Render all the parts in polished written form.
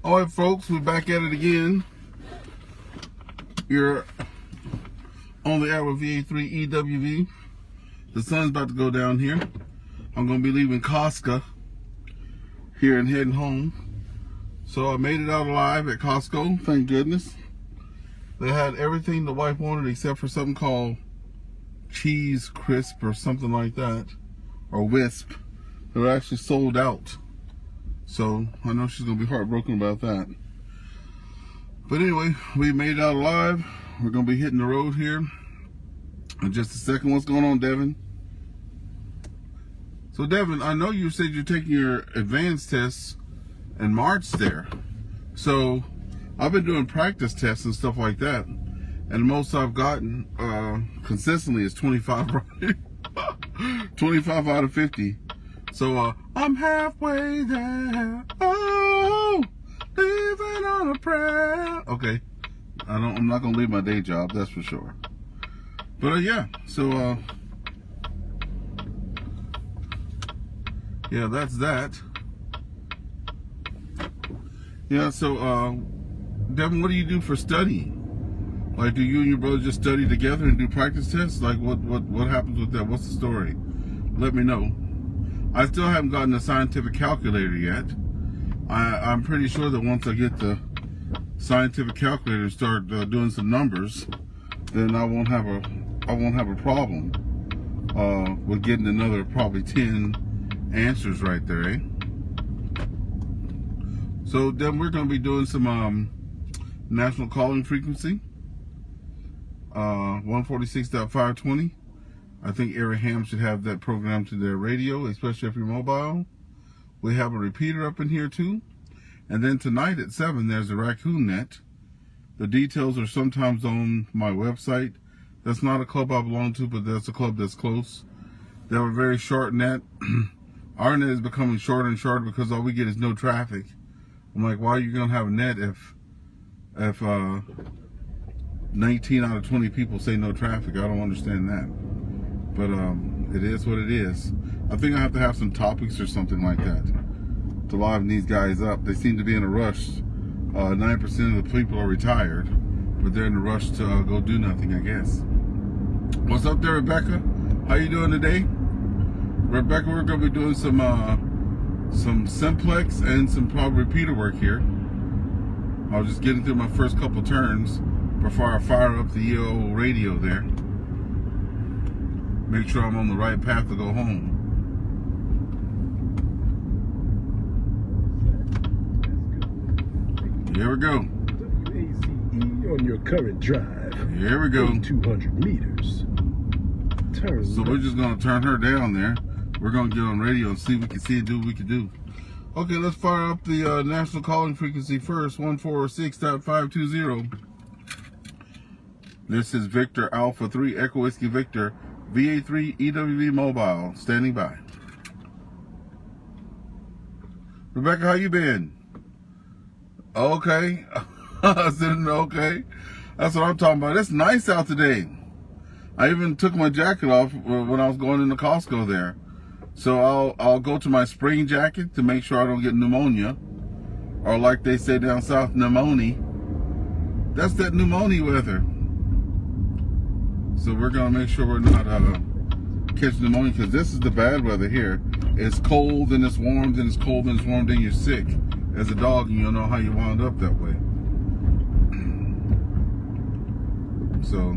All right, folks, we're back at it again. You're on the air with VA3 EWV. The sun's about to go down here. I'm going to be leaving Costco here and heading home. So I made it out alive at Costco, thank goodness. They had everything the wife wanted except for something called cheese crisp or something like that, or wisp. They were actually sold out. So I know she's going to be heartbroken about that. But anyway, we made it out alive. We're going to be hitting the road here in just a second. What's going on, Devin? So Devin, I know you said you're taking your advanced tests in March there. So I've been doing practice tests and stuff like that. And the most I've gotten consistently is 25, right? 25 out of 50. So I'm halfway there. Oh, living on a prayer. Okay, I'm not gonna leave my day job, that's for sure. But yeah, so yeah, that's that. Yeah, so Devin, what do you do for studying? Like, do you and your brother just study together and do practice tests? Like, what happens with that? What's the story? Let me know. I still haven't gotten a scientific calculator yet. I'm pretty sure that once I get the scientific calculator and start doing some numbers, then I won't have a problem with getting another probably 10 answers right there, eh? So then we're going to be doing some national calling frequency, 146.520. I think every ham should have that programmed to their radio, especially if you're mobile. We have a repeater up in here too. And then tonight at 7, there's a Raccoon Net. The details are sometimes on my website. That's not a club I belong to, but that's a club that's close. They have a very short net. Our net is becoming shorter and shorter because all we get is no traffic. I'm like, why are you going to have a net if 19 out of 20 people say no traffic? I don't understand that. But it is what it is. I think I have to have some topics or something like that to liven these guys up. They seem to be in a rush. 9% of the people are retired, but they're in a rush to go do nothing, I guess. What's up there, Rebecca? How you doing today? Rebecca, we're going to be doing some simplex and some probably repeater work here. I was just getting through my first couple turns before I fire up the EO radio there. Make sure I'm on the right path to go home. Here we go. WAZE on your current drive. Here we go. 200 meters. Turn. So we're just going to turn her down there. We're going to get on radio and see what we can see and do what we can do. Okay, let's fire up the national calling frequency first, 146.520. This is Victor Alpha 3 Echo Whiskey Victor, VA3 EWV Mobile, standing by. Rebecca, how you been? Okay. I said, okay. That's what I'm talking about. It's nice out today. I even took my jacket off when I was going into Costco there. So I'll go to my spring jacket to make sure I don't get pneumonia. Or like they say down south, pneumonia. That's that pneumonia weather. So we're going to make sure we're not catching pneumonia, because this is the bad weather here. It's cold and it's warm, then it's cold and it's warm, then you're sick. As a dog, and you'll know how you wound up that way. So.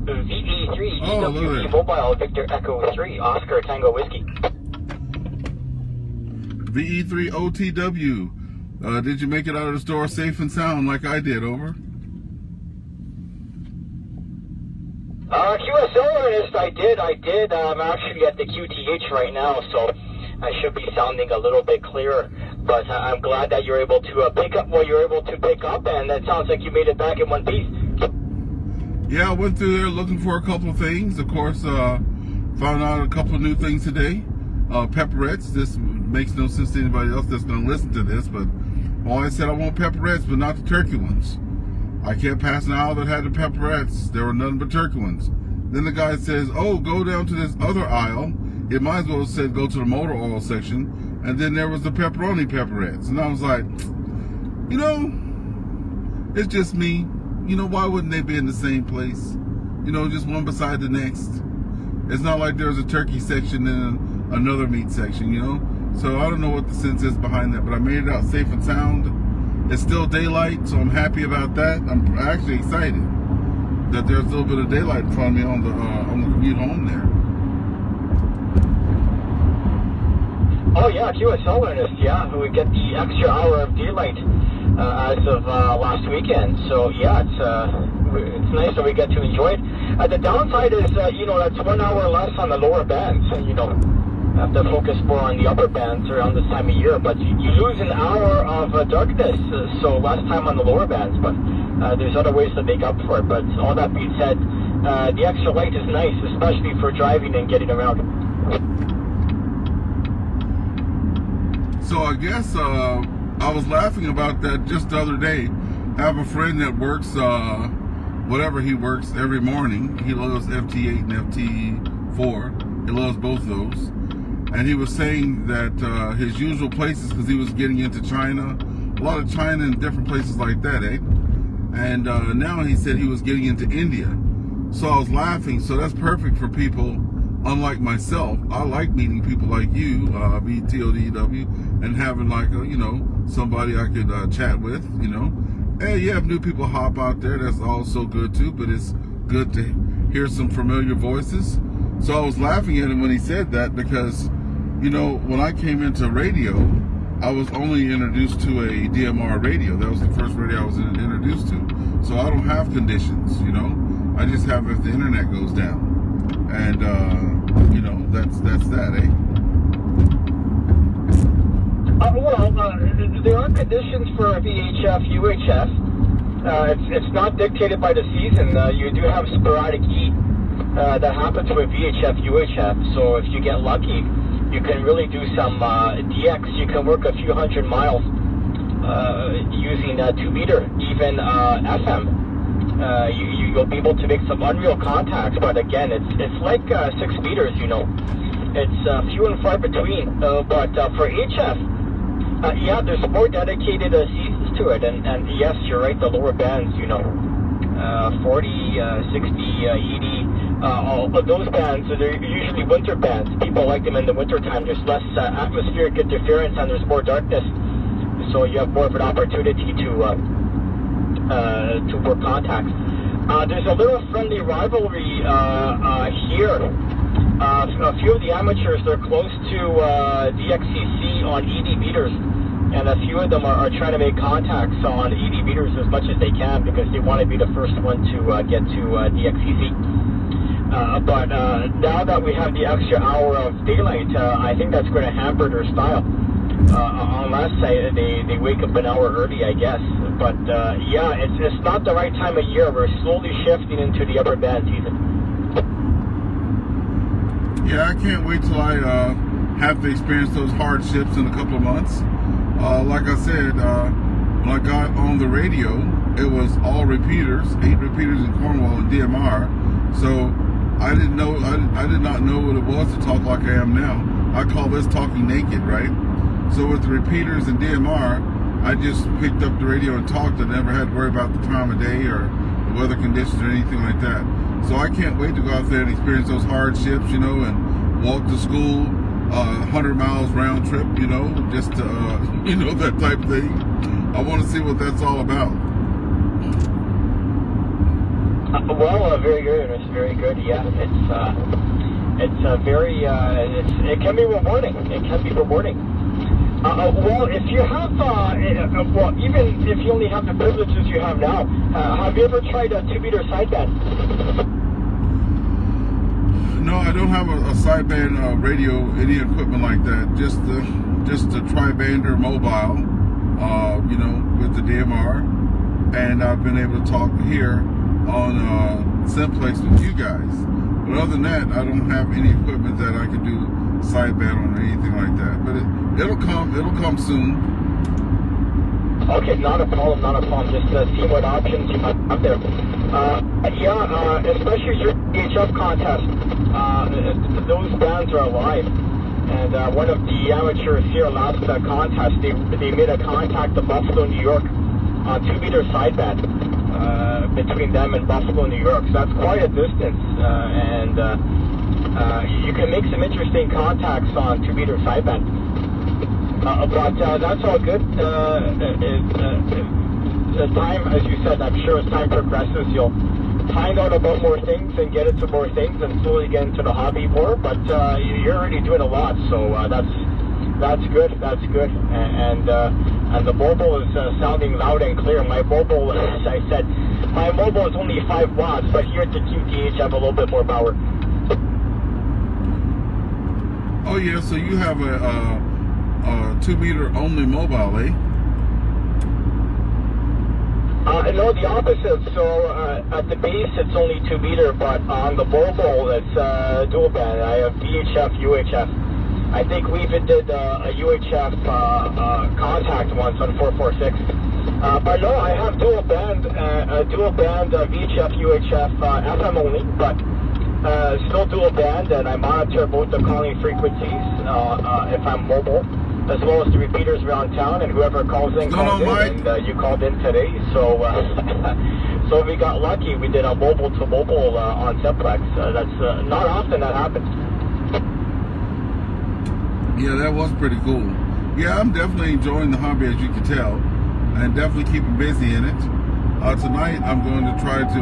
VE3 EWV Mobile Victor Echo 3 Oscar Tango Whiskey. VE3 OTW. Did you make it out of the store safe and sound like I did? Over. QSL Ernest, I did. I'm actually at the QTH right now, so I should be sounding a little bit clearer. But I'm glad that you're able to pick up what you're able to pick up, and it sounds like you made it back in one piece. Yeah, I went through there looking for a couple of things. Of course, found out a couple of new things today. Pepperettes. This makes no sense to anybody else that's going to listen to this, but I said I want pepperettes, but not the turkey ones. I kept passing out that had the pepperettes. There were none but turkey ones. Then the guy says, oh, go down to this other aisle. It might as well have said go to the motor oil section. And then there was the pepperoni pepperettes. And I was like, You know, it's just me. You know, why wouldn't they be in the same place? You know, just one beside the next. It's not like there's a turkey section and another meat section, you know? So I don't know what the sense is behind that, but I made it out safe and sound. It's still daylight, so I'm happy about that. I'm actually excited that there's a little bit of daylight in front of me on the commute home there. Oh yeah, QSL learners, yeah, we get the extra hour of daylight as of last weekend. So yeah, it's nice that we get to enjoy it. The downside is, you know, that's 1 hour less on the lower bands. You know, have to focus more on the upper bands around this time of year. But you lose an hour of darkness, so less time on the lower bands. But there's other ways to make up for it. But all that being said, the extra light is nice, especially for driving and getting around. So I guess I was laughing about that just the other day. I have a friend that works, whatever he works every morning. He loves FT8 and FT4. He loves both those. And he was saying that his usual places, because he was getting into China, a lot of China and different places like that, eh? And now he said he was getting into India. So I was laughing. So that's perfect for people unlike myself. I like meeting people like you, BTODW, and having like a, you know, somebody I could chat with, you know. Hey, you have new people hop out there. That's also good too, but it's good to hear some familiar voices. So I was laughing at him when he said that because, you know, when I came into radio, I was only introduced to a DMR radio. That was the first radio I was introduced to. So I don't have conditions, you know. I just have if the internet goes down. And, you know, that's that, eh? There are conditions for VHF, UHF. It's not dictated by the season. You do have sporadic heat that happens with VHF, UHF. So if you get lucky, you can really do some DX. You can work a few hundred miles using 2 meter, even FM. You'll be able to make some unreal contacts, but again, it's like 6 meters, you know. It's few and far between. But for HF, yeah, there's more dedicated seasons to it, and yes, you're right, the lower bands, you know, 40, 60, 80, all of those bands, they're usually winter bands. People like them in the winter time. There's less atmospheric interference and there's more darkness, so you have more of an opportunity to work contacts. There's a little friendly rivalry here. A few of the amateurs, they're close to DXCC on 80 meters, and a few of them are trying to make contacts on 80 meters as much as they can because they want to be the first one to get to DXCC. But now that we have the extra hour of daylight, I think that's going to hamper their style. Unless they wake up an hour early, I guess. But yeah, it's not the right time of year. We're slowly shifting into the upper band season. Yeah, I can't wait till I have to experience those hardships in a couple of months. Like I said, when I got on the radio, it was all repeaters, 8 repeaters in Cornwall and DMR. So I didn't know, I did not know what it was to talk like I am now. I call this talking naked, right? So with the repeaters and DMR, I just picked up the radio and talked. I never had to worry about the time of day or the weather conditions or anything like that. So I can't wait to go out there and experience those hardships, you know, and walk to school 100 miles round trip, you know, just to, you know, that type of thing. I want to see what that's all about. Well, very good. It's very good. Yeah, it's very. It can be rewarding. It can be rewarding. Well, if you have, well, even if you only have the privileges you have now, have you ever tried a 2-meter sideband? No, I don't have a sideband radio, any equipment like that. Just the tri-bander mobile, you know, with the DMR, and I've been able to talk here on Simplex with you guys. But other than that, I don't have any equipment that I could do sideband on or anything like that. But it'll come soon. Okay, not a problem. Just see what options you might have there. Yeah, especially your VHF contest. Those bands are alive. And one of the amateurs here last contest, they made a contact to Buffalo, New York on 2-meter sideband between them and Buffalo, New York. So that's quite a distance. You can make some interesting contacts on 2-meter sideband. But that's all good. As time, as you said, I'm sure as time progresses, you'll find out about more things and get into more things and slowly get into the hobby more. But you're already doing a lot, so that's good. That's good. And the mobile is sounding loud and clear. My mobile, as I said, my mobile is only 5 watts, but here at the QTH, I have a little bit more power. Oh yeah, so you have a 2-meter only mobile, eh? No, the opposite. So at the base, it's only 2-meter, but on the mobile, it's dual band. I have VHF, UHF. I think we even did a UHF contact once on 446. But no, I have dual band VHF, UHF, FM only, but still dual band, and I monitor both the calling frequencies if I'm mobile, as well as the repeaters around town, and whoever calls in calls in. And you called in today, so so we got lucky. We did a mobile to mobile on Simplex. That's not often that happens. Yeah, that was pretty cool. Yeah, I'm definitely enjoying the hobby, as you can tell, and definitely keeping busy in it. Tonight, I'm going to try to.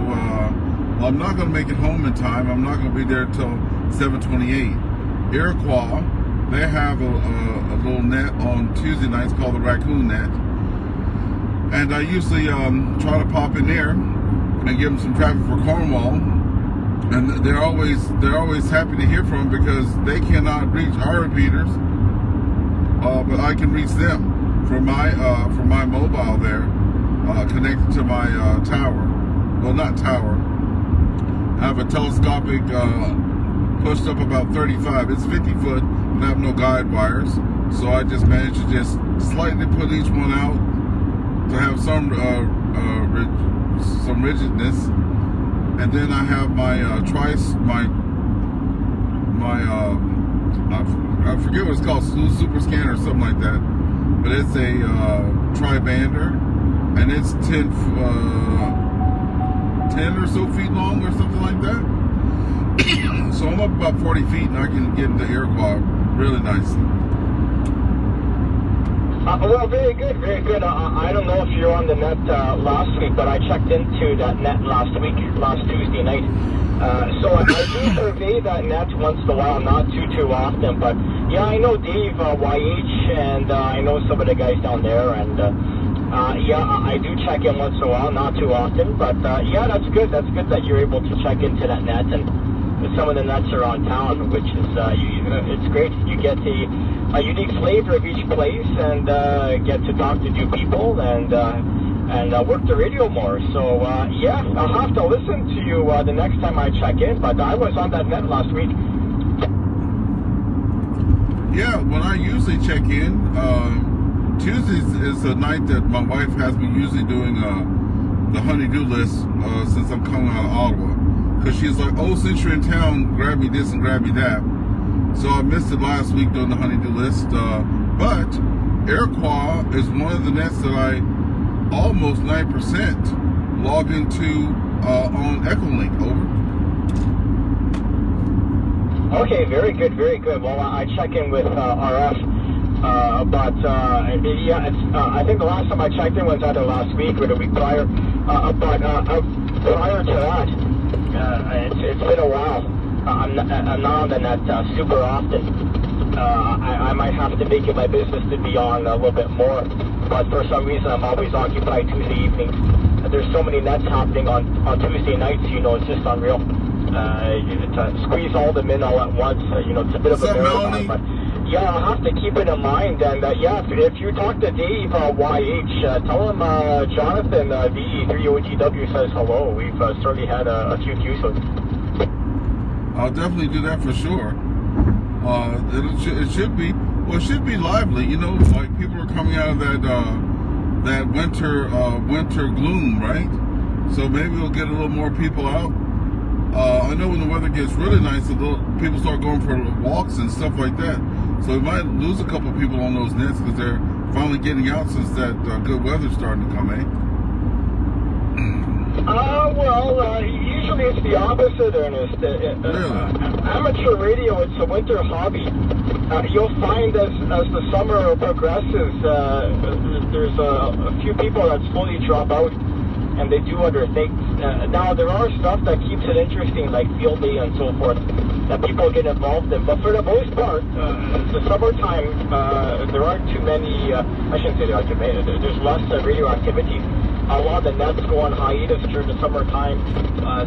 Well, I'm not going to make it home in time. I'm not going to be there till 7:28. Iroquois, they have a little net on Tuesday nights called the Raccoon Net, and I usually try to pop in there and give them some traffic for Cornwall, and they're always happy to hear from them because they cannot reach our repeaters, but I can reach them from my mobile there, connected to my tower. Well, not tower. I have a telescopic pushed up about 35. It's 50 foot and I have no guide wires. So I just managed to just slightly put each one out to have some rigidness. And then I have my I forget what it's called, Super Scanner or something like that. But it's a tri-bander, and it's 10 or so feet long or something like that. So I'm up about 40 feet and I can get into Iroquois really nicely. Well, very good, very good. I don't know if you're on the net last week, but I checked into that net last Tuesday night. So I do survey that net once in a while, not too often, but yeah, I know Dave YH, and I know some of the guys down there, and yeah, I do check in once in a while, not too often, but yeah, that's good. That's good that you're able to check into that net, and some of the nets around town, which is it's great. You get a unique flavor of each place, and get to talk to new people, and work the radio more. So yeah, I'll have to listen to you the next time I check in. But I was on that net last week. Yeah, when I usually check in, Tuesdays is a night that my wife has me usually doing the honey-do list since I'm coming out of Ottawa. Because she's like, oh, since you're in town, grab me this and grab me that. So I missed it last week doing the honey-do list. But Iroquois is one of the nets that I almost 9% log into on Echolink. Over. Okay, very good, very good. Well, I check in with RF. But yeah, I think the last time I checked in was either last week or the week prior. But prior to that, it's been a while. I'm not on the net super often. I might have to make it my business to be on a little bit more. But for some reason, I'm always occupied Tuesday evenings. There's so many nets happening on Tuesday nights. You know, it's just unreal. To squeeze all them in all at once. You know, it's a bit of a marathon. But yeah, I'll have to keep it in mind, and yeah, if you talk to Dave YH, tell him Jonathan VE3OGW says hello. We've certainly had a few views of it. I'll definitely do that for sure. It should be lively, you know, like people are coming out of that winter gloom, right? So maybe we'll get a little more people out. I know when the weather gets really nice, people start going for walks and stuff like that. So we might lose a couple people on those nets because they're finally getting out since that good weather's starting to come, eh? Usually it's the opposite, Ernest. Really? Amateur radio, it's a winter hobby. You'll find as the summer progresses, there's a few people that slowly drop out, and they do other things. Now, there are stuff that keeps it interesting, like field day and so forth, that people get involved in. But for the most part, the summertime, there aren't too many, I shouldn't say there aren't too many, there's less radio activity. A lot of the nets go on hiatus during the summertime.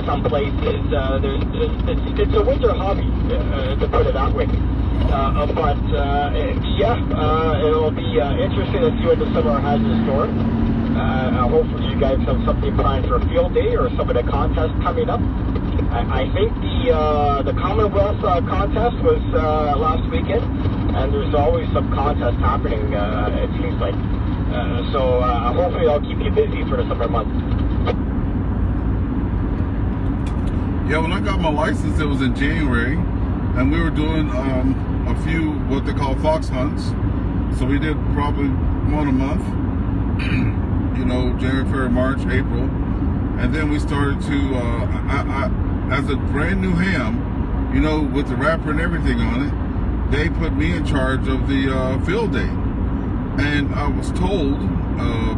Some places, it's a winter hobby, to put it that way. It'll be interesting to see what the summer has in store. Hopefully you guys have something planned for a field day or some of the contests coming up. I think the Commonwealth contest was last weekend, and there's always some contest happening, it seems like. So hopefully I'll keep you busy for the summer months. Yeah, when I got my license, it was in January, and we were doing a few what they call fox hunts. So we did probably one a month, you know, January, February, March, April. And then we started to, as a brand new ham, you know, with the wrapper and everything on it, they put me in charge of the field day. And I was told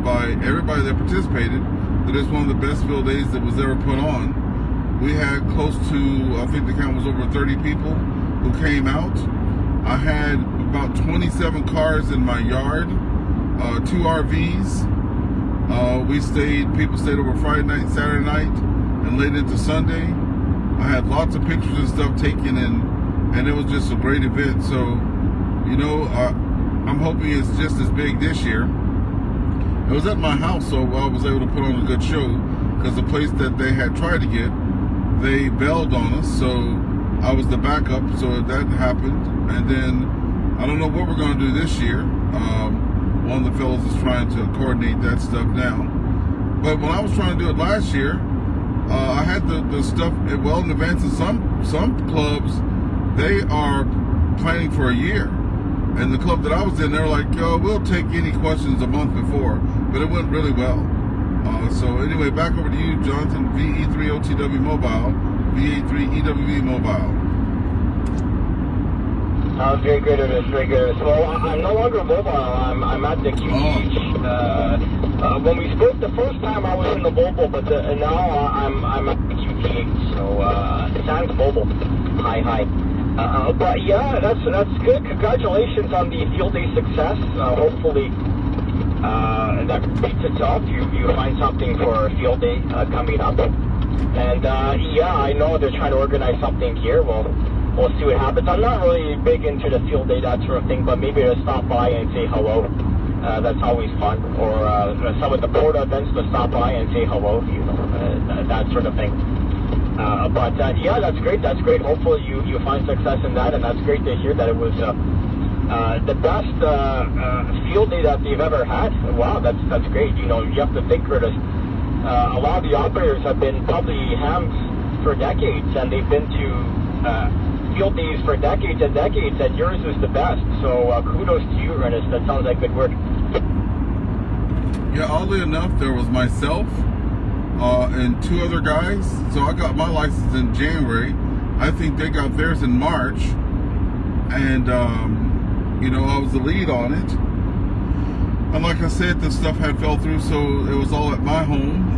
by everybody that participated that it's one of the best field days that was ever put on. We had close to, I think the count was over 30 people who came out. I had about 27 cars in my yard, 2 RVs. People stayed over Friday night, Saturday night, and late into Sunday. I had lots of pictures and stuff taken, and it was just a great event. So, you know, I'm hoping it's just as big this year. It was at my house, so I was able to put on a good show, because the place that they had tried to get, they bailed on us, so I was the backup, so that happened. And then I don't know what we're going to do this year. One of the fellows is trying to coordinate that stuff now. But when I was trying to do it last year, I had the stuff well in advance. And some clubs, they are planning for a year. And the club that I was in, they were like, we'll take any questions a month before. But it went really well. So anyway, back over to you, Jonathan, VE3OTW Mobile, VA3EWV Mobile. Very good, Ernest, very good. So I'm no longer mobile, I'm at the QTH. When we spoke the first time, I was in the mobile, but now I'm at the QTH. So sans mobile. Hi. But yeah, that's good. Congratulations on the field day success. Hopefully that repeats itself. You find something for field day coming up. And yeah, I know they're trying to organize something here. We'll see what happens. I'm not really big into the field day, that sort of thing, but maybe to stop by and say hello. That's always fun. Or some of the Porta events to stop by and say hello, you know, that sort of thing. But yeah, that's great. Hopefully you find success in that, and that's great to hear that it was the best field day that you've ever had. Wow, that's great. You know, you have to think, Curtis, a lot of the operators have been probably hams for decades, and they've been to field days for decades and decades, and yours is the best. So kudos to you, Ernest. That sounds like good work. Yeah, oddly enough, there was myself and 2 other guys. So I got my license in January. I think they got theirs in March. And, you know, I was the lead on it. And like I said, the stuff had fell through, so it was all at my home.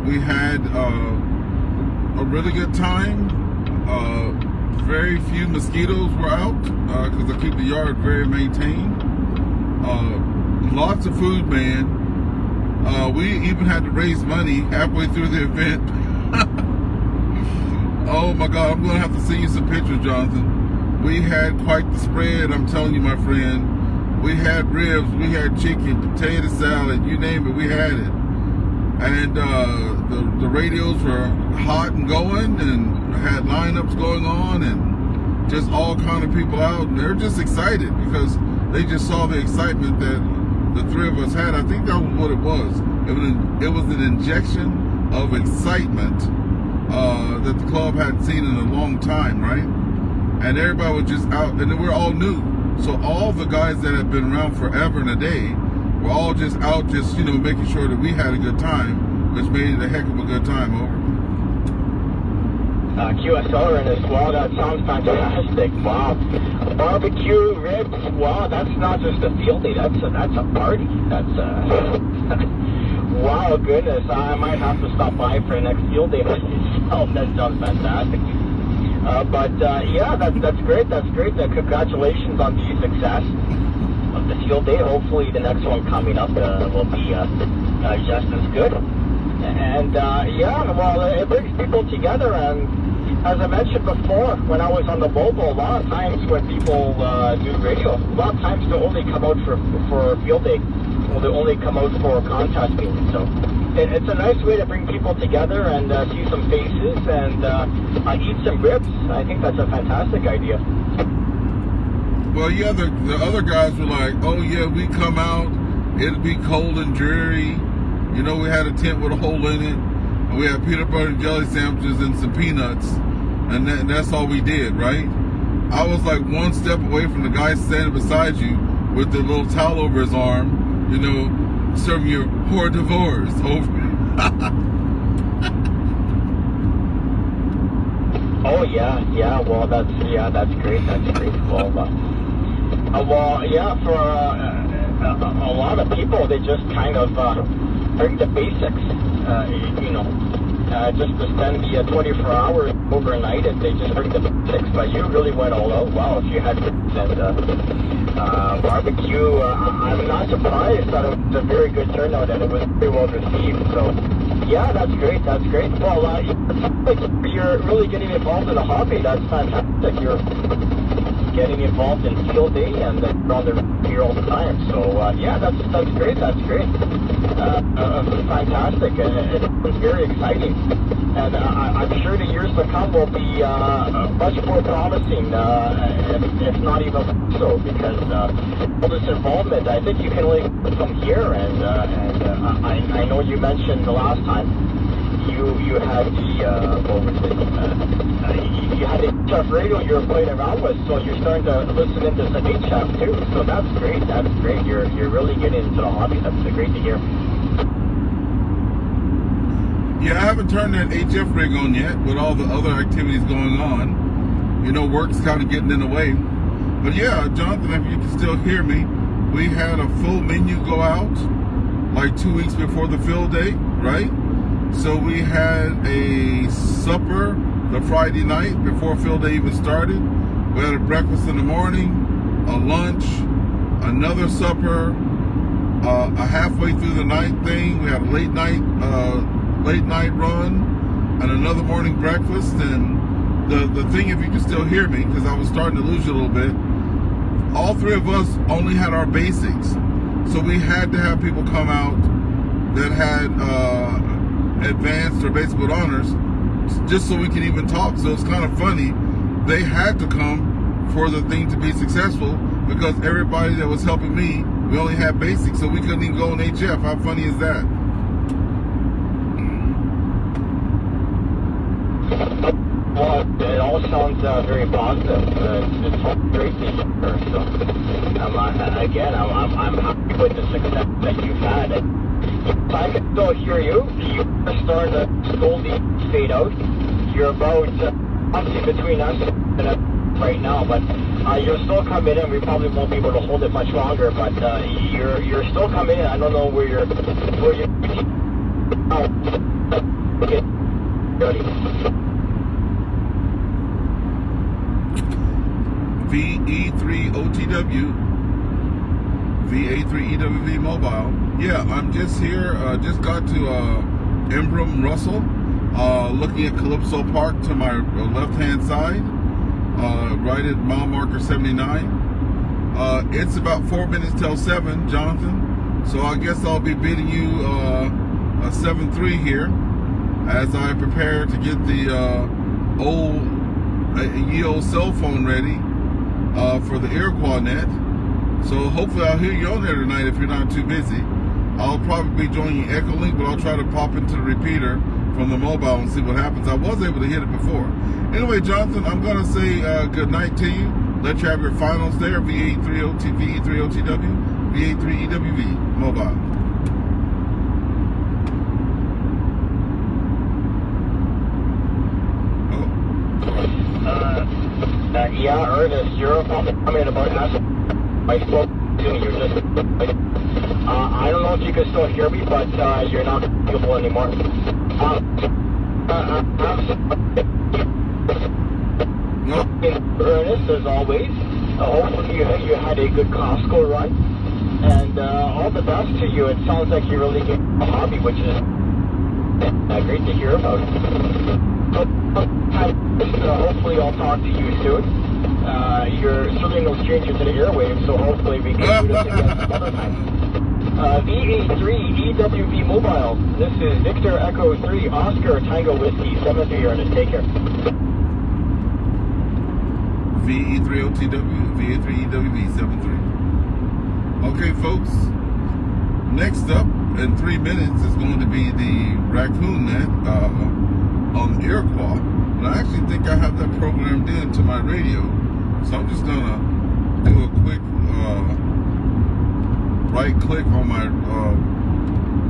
We had a really good time. Very few mosquitoes were out because I keep the yard very maintained. Lots of food, man. We even had to raise money halfway through the event. Oh my God, I'm gonna have to send you some pictures, Jonathan. We had quite the spread, I'm telling you, my friend. We had ribs, we had chicken, potato salad, you name it, we had it. And the radios were hot and going, and had lineups going on, and just all kind of people out, and they're just excited because they just saw the excitement that the 3 of us had. I think that was what it was. It was an injection of excitement that the club hadn't seen in a long time, right? And everybody was just out, and we're all new. So all the guys that have been around forever and a day were all just out, just, you know, making sure that we had a good time, which made it a heck of a good time. Over. QSR in as well. That sounds fantastic. Wow. Barbecue, ribs. Wow, that's not just a field day. That's a party. That's wow, goodness. I might have to stop by for the next field day myself. That sounds fantastic. Yeah, that's great. That's great. Congratulations on the success of the field day. Hopefully, the next one coming up will be just as good. And yeah, well, it brings people together. And as I mentioned before, when I was on the mobile, a lot of times when people do radio, a lot of times they only come out for field day, or they only come out for contest meetings. So it's a nice way to bring people together and see some faces and eat some ribs. I think that's a fantastic idea. Well, yeah, the other guys were like, oh yeah, we come out, it'll be cold and dreary. You know, we had a tent with a hole in it, and we had peanut butter and jelly sandwiches and some peanuts, and that's all we did, right? I was like one step away from the guy standing beside you with the little towel over his arm, you know, serving your hors d'oeuvres over. Oh yeah, well that's great. Well, yeah, for a lot of people, they just kind of bring the basics, you know, just to spend the 24 hours overnight, and they just bring the basics. But you really went all out. Wow, if you had barbecue, I'm not surprised that it was a very good turnout and it was very well received. So, yeah, that's great. Well, you're really getting involved in the hobby. That's fantastic. You're getting involved in field day and you're on the here all the time. So yeah, that's great. Fantastic. It's very exciting, and I'm sure the years to come will be much more promising, if not even so, because all this involvement, I think you can only come here, and I know you mentioned the last time you had the what was it? You had the HF radio you were playing around with, so you're starting to listen into some HF too. So that's great. You're really getting into the hobby. That's great to hear. Yeah, I haven't turned that HF rig on yet with all the other activities going on. You know, work's kind of getting in the way. But yeah, Jonathan, if you can still hear me, we had a full menu go out like 2 weeks before the field day, right? So we had a supper the Friday night before field day even started. We had a breakfast in the morning, a lunch, another supper, a halfway through the night thing. We had a late night run, and another morning breakfast. And the thing, if you can still hear me, because I was starting to lose you a little bit, all three of us only had our basics. So we had to have people come out that had advanced or basic with honors, just so we can even talk. So it's kind of funny. They had to come for the thing to be successful, because everybody that was helping me, we only had basics, so we couldn't even go on HF. How funny is that? Well, it all sounds very positive. It's great to hear. So, again, I'm happy with the success that you've had. If I can still hear you, you're starting to slowly fade out. You're about obviously between us and right now, but you're still coming in. We probably won't be able to hold it much longer, but you're still coming in. I don't know where you're. Okay. VE3OTW, VA3EWV mobile. Yeah, I'm just here. Just got to Emblem Russell, looking at Calypso Park to my left-hand side, right at mile marker 79. It's about 4 minutes till 7, Jonathan. So I guess I'll be bidding you a 7-3 here as I prepare to get the old Yeo cell phone ready for the Iroquois net. So hopefully I'll hear you on there tonight if you're not too busy. I'll probably be joining Echolink, but I'll try to pop into the repeater from the mobile and see what happens. I was able to hit it before. Anyway, Jonathan, I'm going to say good night to you. Let you have your finals there. VA30T, VE30TW, VA3EWV mobile. Yeah, Ernest, you're coming about us. I spoke to you. You're just. I don't know if you can still hear me, but you're not capable anymore. No. Ernest, as always. Hopefully you had a good Costco run, and all the best to you. It sounds like you really get a hobby, which is great to hear about. Hopefully I'll talk to you soon. You're certainly no stranger to the airwaves, so hopefully we can do this again some other time. VA3 EWV Mobile. This is Victor Echo 3 Oscar Tango Whiskey 73 Ernest. Take care. VE30TW, VA3EWV 73. Okay, folks. Next up in 3 minutes is going to be the Raccoon Net on Iroquois. And I actually think I have that programmed into my radio. So I'm just gonna do a quick right click on my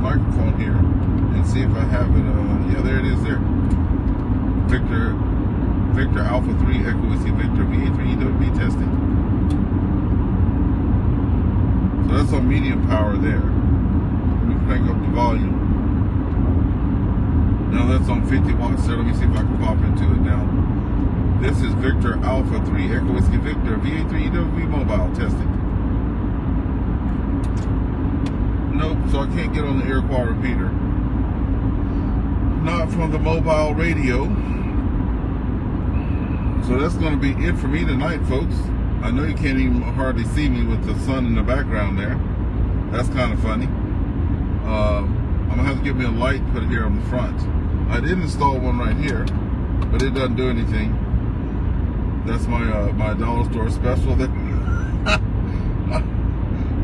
microphone here and see if I have it. Yeah, there it is there. Victor Alpha 3 Echo Whiskey Victor VA3EWV testing. So that's on medium power there. Let me crank up the volume. Now that's on 50 watts, so let me see if I can pop into it now. This is Victor Alpha 3 Echo Whiskey Victor VA3EWV mobile testing. Nope, so I can't get on the Iroquois repeater. Not from the mobile radio. So that's going to be it for me tonight, folks. I know you can't even hardly see me with the sun in the background there. That's kind of funny. I'm going to have to get me a light, put it here on the front. I did install one right here, but it doesn't do anything. That's my dollar store special. That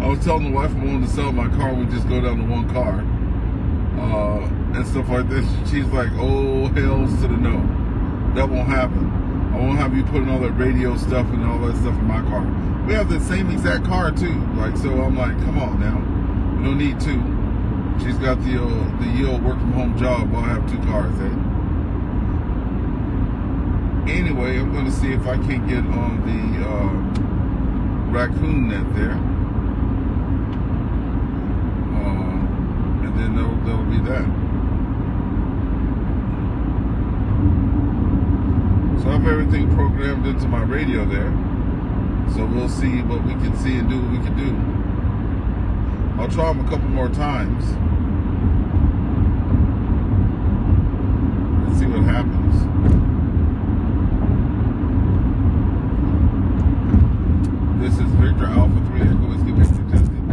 I was telling the wife I wanted to sell my car, we just go down to one car and stuff like this. She's like, oh, hells to the no. That won't happen. I won't have you putting all that radio stuff and all that stuff in my car. We have the same exact car too. Like, so I'm like, come on now. We don't need two. She's got the Yale work from home job. Well, I have two cars, eh? Anyway, I'm going to see if I can get on the Raccoon Net there. And then that'll be that. So I have everything programmed into my radio there. So we'll see what we can see and do what we can do. I'll try them a couple more times. Let's see what happens. This is Victor Alpha 3 Echo Whiskey Victor testing.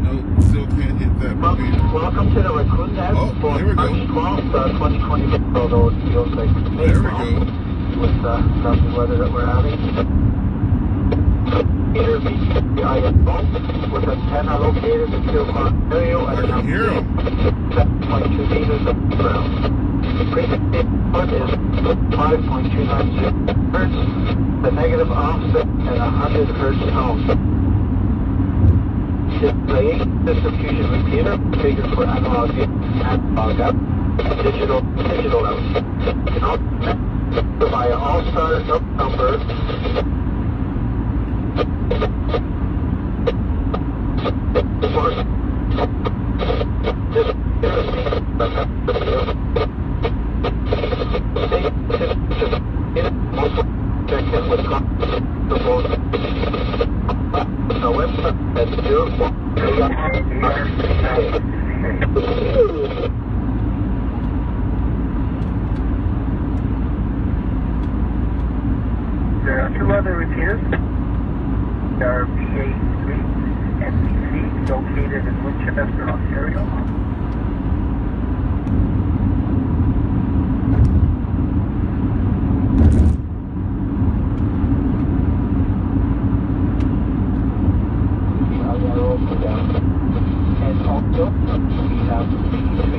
Nope, still can't hit that repeater. Welcome to the Raccoon Net for there we go. March 12th, 2020, although it feels like There we go. with the lovely weather that we're having. With antenna located in Iroquois, Ontario at I can hear him. 7.2 meters of ground. The frequency input is 5.296 hertz, the negative offset at 100 hertz tone. Display distribution repeater configured for analog in, analog up, digital out. Can also connect via all-star number. There are two other repeaters. There are VA3 NBC located in Winchester, Ontario. And also, we have VA3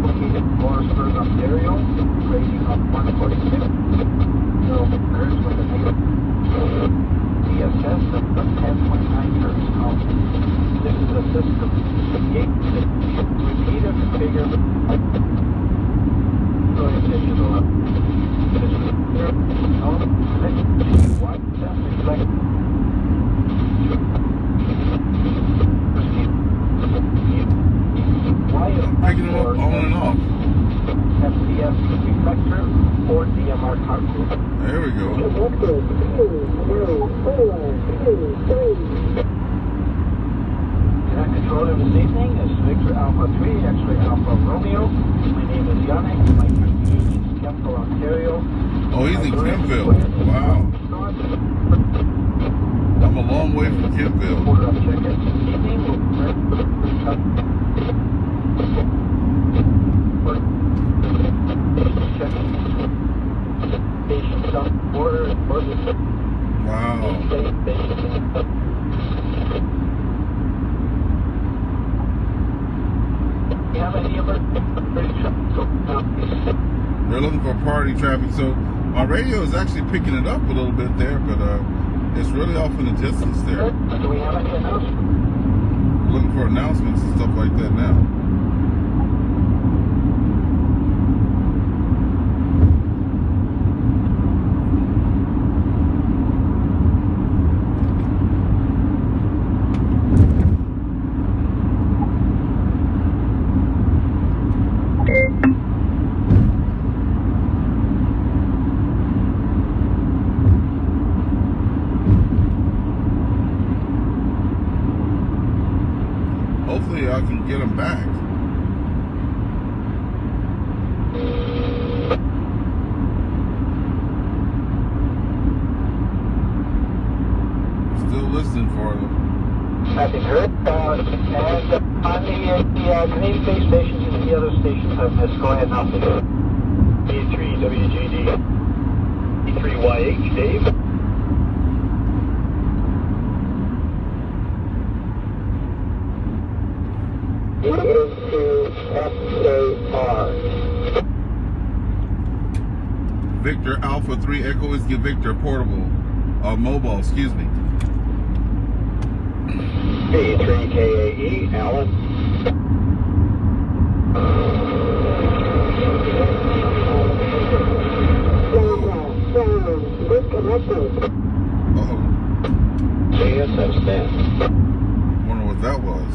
located in Morrisburg, Ontario, rating of 146. So, Repeat or configure. Go ahead, digital up. What? Select. Picking them up on and off. FCS reflector or DMR card group. There we go. Controller this evening is Victor Alpha 3, X-Ray Alpha Romeo. My name is Yannick. My PPH is Kempville, Ontario. Oh, he's in Kempville. Wow. I'm a long way from Kempville. Order up check-in. Evening. Station stop order. Wow. You have any other? They're looking for party traffic, so my radio is actually picking it up a little bit there, but it's really off in the distance there. Do we have any announcements? Looking for announcements and stuff like that now. Hopefully I can get them back. Still listening for them. Nothing heard. And on the Canadian base stations and the other stations I've missed, go ahead now, please. B3 WGD, B3YH, Dave. Victor Alpha 3 Echo Whiskey Victor portable, mobile, excuse me. B3KAE, Alan. Uh-oh. JSF stand. Wonder what that was.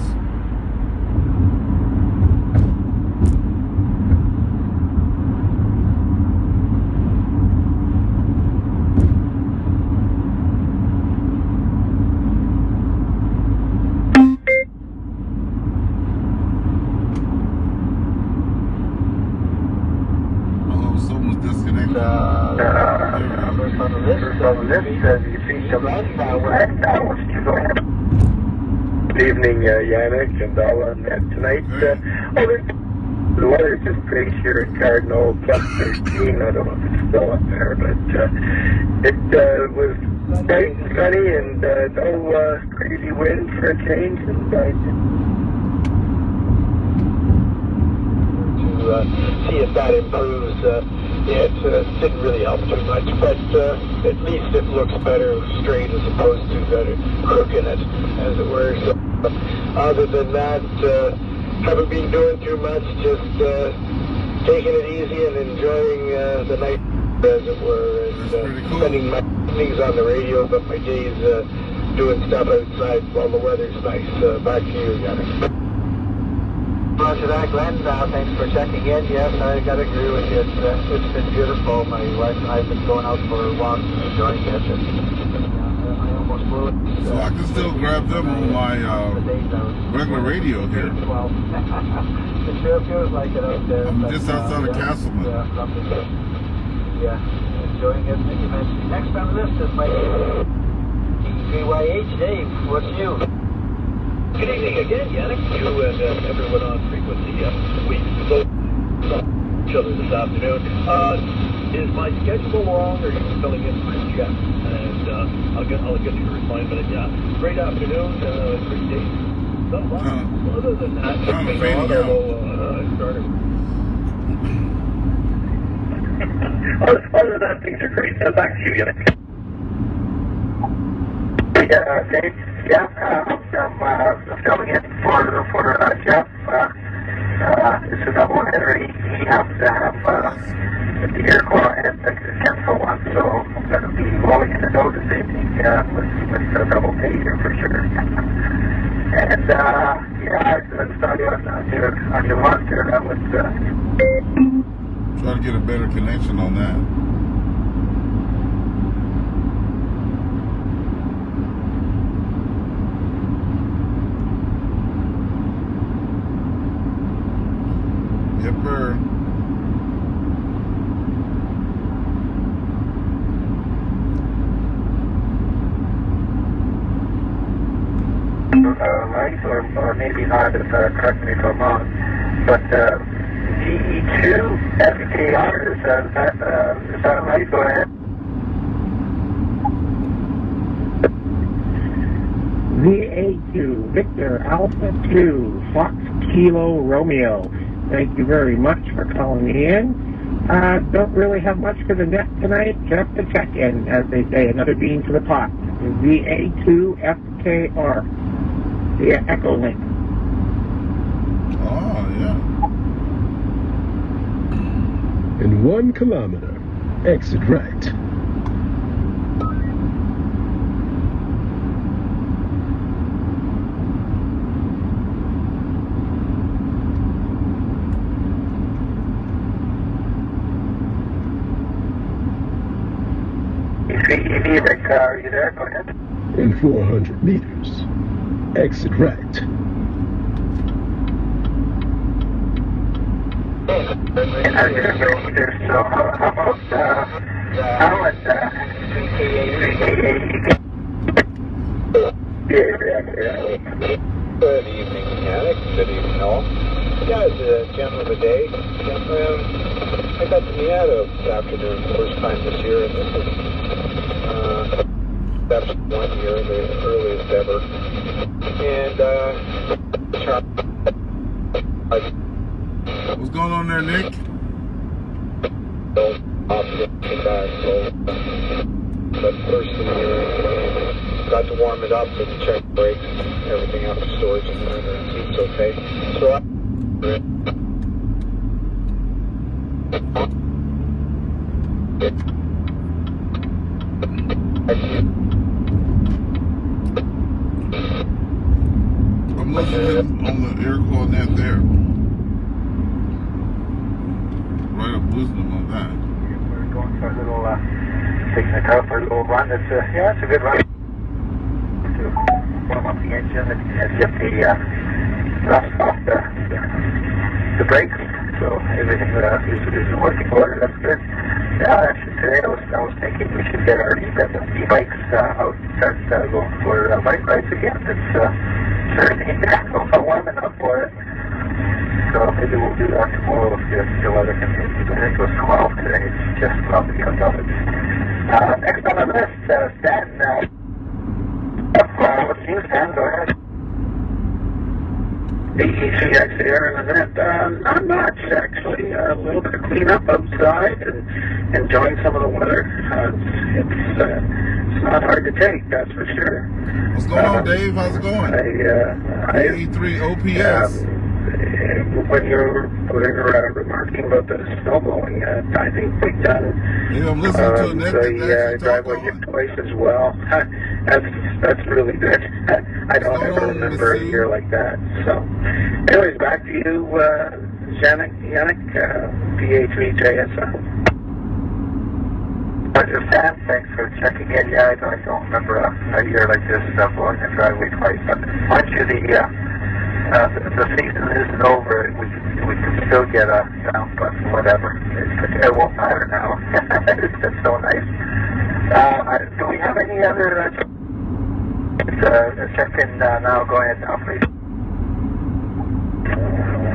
Good evening, Yannick and Alan. Tonight, the weather's just pretty here at Cardinal, plus 13. I don't know if it's still up there, but it was bright and sunny and no crazy wind for a change. And to see if that improves. It didn't really help too much, but at least it looks better straight as opposed to better crooking it, as it were. So, other than that, haven't been doing too much, just taking it easy and enjoying the night, as it were, and spending my evenings on the radio, but my days doing stuff outside while the weather's nice. Back to you, Yannick. Roger that, Glenn. Thanks for checking in. Yes, I got to agree with you. It's been beautiful. My wife and I have been going out for walks and enjoying it. And, I almost blew it. So I can still grab them on my regular radio here. Well, it sure feels like it out there. I'm just outside of Castleman. Yeah, enjoying it. Thank you, man. Next on the list is my BYH. Dave, what's new? Good evening again, Yannick. You and everyone on frequency. We both saw each other this afternoon. Is my schedule long, or are you filling in for Jeff? And I'll get you to respond. But great afternoon, great day. Not much. Other than that, it's been on, although I started. other than that, things are great. Back to you, Yannick. Yeah, Dave. Jeff. I'm filling in for Jeff. This is double header. He happens to have the Iroquois and the Kenso one, so I'm going to be rolling in the dough this evening with a double pay here for sure. And let's start you on your lunch here. That was Try to get a better connection on that. Yepper. right, or maybe not, correct me if I'm wrong, but VE2 FKR, is that right? Go ahead. VA2, Victor Alpha 2, Fox Kilo Romeo. Thank you very much for calling me in. Don't really have much for the net tonight, just a check-in, as they say, another bean to the pot. VA2 FKR, via Echo Link. Oh, yeah. In 1 kilometer, exit right. Are you there? Go ahead. In 400 meters, exit right. So how about Good evening, Mechanic. Good evening, all. Guys, gentlemen of the day. I got to Miata this afternoon, first time this year, and this is that's 1 year, the earliest ever. And What's going on there, Nick? But first of the year, got to warm it up and check brakes and everything out of storage and it's okay. So I'm listening on the Iroquois net there. Right up wisdom on that. we're going for a little, taking the car for a little run. It's a good run. To warm up the engine and get the rust off the brakes. So everything is in working order. That's good. Yeah, actually today I was thinking we should get our e-bikes out and start going for bike rides again. It's certainly warm enough for it. So maybe we'll do that tomorrow if the weather continues. I think it was 12 today. It's just probably because of it. Next on the list, Stan. What's news, Stan? Go ahead. The ECX here in a minute. Not much, actually. A little bit of cleanup outside and enjoying some of the weather. It's not hard to take, that's for sure. What's going on, Dave? How's it going? A3 OPS. When you're remarking about the snow blowing, I think we've done Yeah, I'm listening to it next. the driveway get twice as well. That's really good. I don't ever remember a year like that. So, anyways, back to you, Yannick, PA3JSN. Sam, thanks for checking in. Yeah, I don't remember a year like this blowing the driveway twice. But mind you, the season isn't over. We can still get a down, but whatever. It won't matter now. It's been so nice. Do we have any other check in now? Go ahead now, please.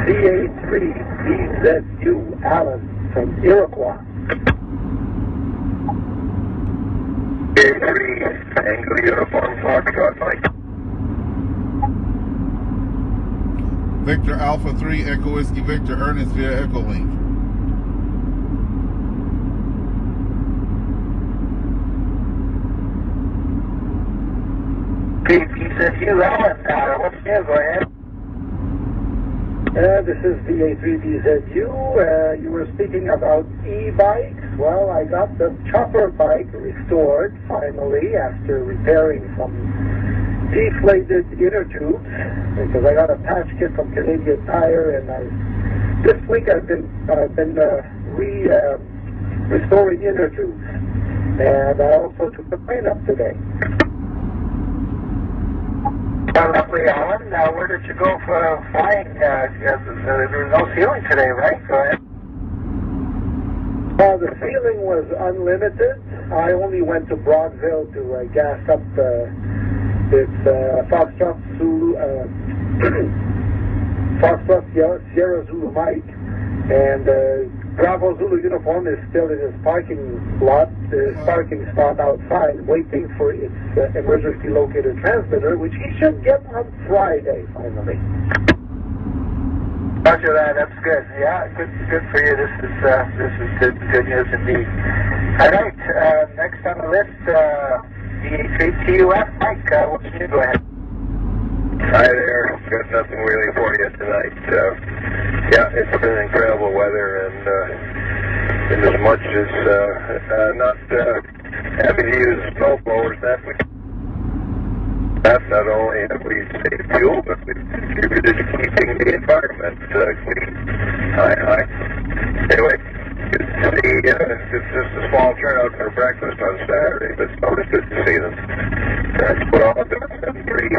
CA3 PZU Allen from Iroquois. CA3 Angle Uniform Foxtrot Mike. Victor Alpha 3 Echo Whiskey Victor Ernest via Echo Link. Hugh Allen. What's new? Go ahead. This is VA3BZU. You were speaking about e-bikes. Well, I got the chopper bike restored finally after repairing some deflated inner tubes because I got a patch kit from Canadian Tire, and this week I've been restoring inner tubes, and I also took the plane up today. Lovely, Alan. Where did you go for flying? There was no ceiling today, right? Go ahead. The ceiling was unlimited. I only went to Broadville to gas up Foxtrot Sierra Zulu Mike, and Bravo Zulu uniform is still in his parking spot outside, waiting for its emergency locator transmitter, which he should get on Friday, finally. Roger that. That's good. Yeah, good for you. This is good news indeed. All right. Next on the list, the TUF. Mike, what's new? Go ahead. Hi there. Got nothing really for you tonight. Yeah, it's been incredible weather, and as much as not having to use snow blowers, that's not only have we saved fuel, but we've contributed to keeping the environment clean. Anyway, it's just a small turnout for breakfast on Saturday, but it's always good to see them. That's what all of them. Pretty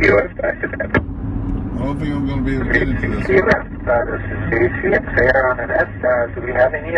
U.S. back to that. I don't think I'm going to be able to get into this one. This is Steve. Fair on the net. Do we have any